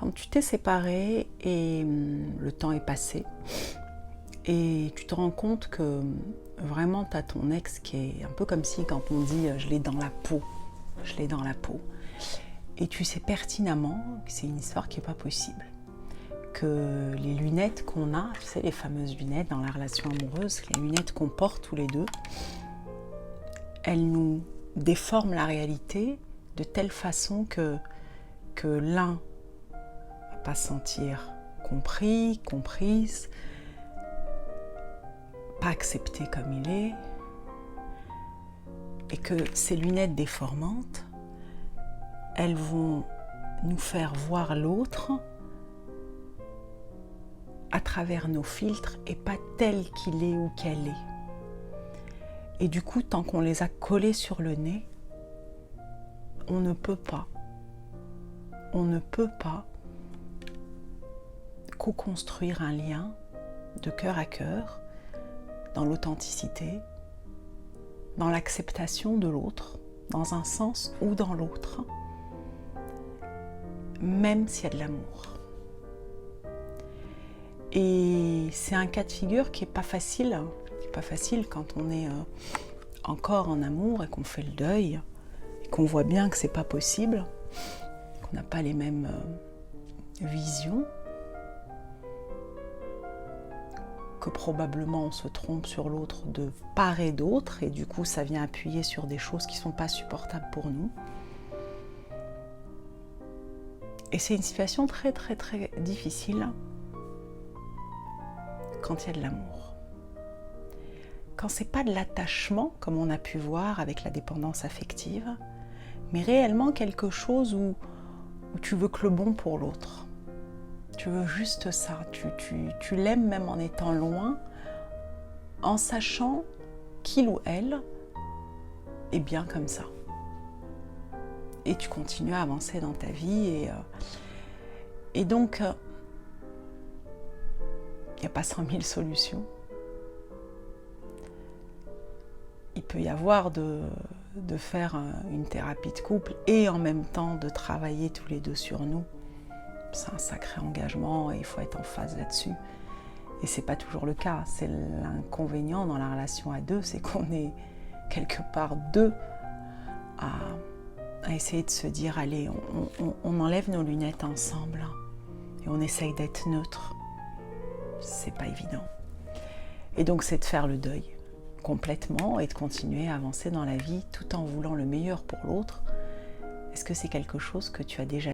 Quand tu t'es séparé et le temps est passé et tu te rends compte que vraiment tu as ton ex qui est un peu comme si quand on dit je l'ai dans la peau, je l'ai dans la peau. Et tu sais pertinemment que c'est une histoire qui n'est pas possible. Que les lunettes qu'on a, tu sais les fameuses lunettes dans la relation amoureuse, les lunettes qu'on porte tous les deux, elles nous déforment la réalité de telle façon que l'un va pas se sentir compris, comprise, pas accepté comme il est, et que ces lunettes déformantes, elles vont nous faire voir l'autre à travers nos filtres et pas tel qu'il est ou qu'elle est. Et du coup, tant qu'on les a collés sur le nez, on ne peut pas co-construire un lien de cœur à cœur, dans l'authenticité, dans l'acceptation de l'autre, dans un sens ou dans l'autre, même s'il y a de l'amour. Et c'est un cas de figure qui n'est pas facile. C'est pas facile quand on est encore en amour et qu'on fait le deuil, et qu'on voit bien que c'est pas possible, qu'on n'a pas les mêmes visions, que probablement on se trompe sur l'autre de part et d'autre, et du coup ça vient appuyer sur des choses qui ne sont pas supportables pour nous. Et c'est une situation très très très difficile quand il y a de l'amour. Quand c'est pas de l'attachement, comme on a pu voir avec la dépendance affective, mais réellement quelque chose où tu veux que le bon pour l'autre. Tu veux juste ça, tu l'aimes même en étant loin, en sachant qu'il ou elle est bien comme ça. Et tu continues à avancer dans ta vie et donc il n'y a pas 100 000 solutions. Il peut y avoir de faire une thérapie de couple et en même temps de travailler tous les deux sur nous. C'est un sacré engagement et il faut être en phase là-dessus. Et c'est pas toujours le cas. C'est l'inconvénient dans la relation à deux, c'est qu'on est quelque part deux à essayer de se dire allez, on enlève nos lunettes ensemble et on essaye d'être neutre. C'est pas évident. Et donc c'est de faire le deuil complètement et de continuer à avancer dans la vie tout en voulant le meilleur pour l'autre. Est-ce que c'est quelque chose que tu as déjà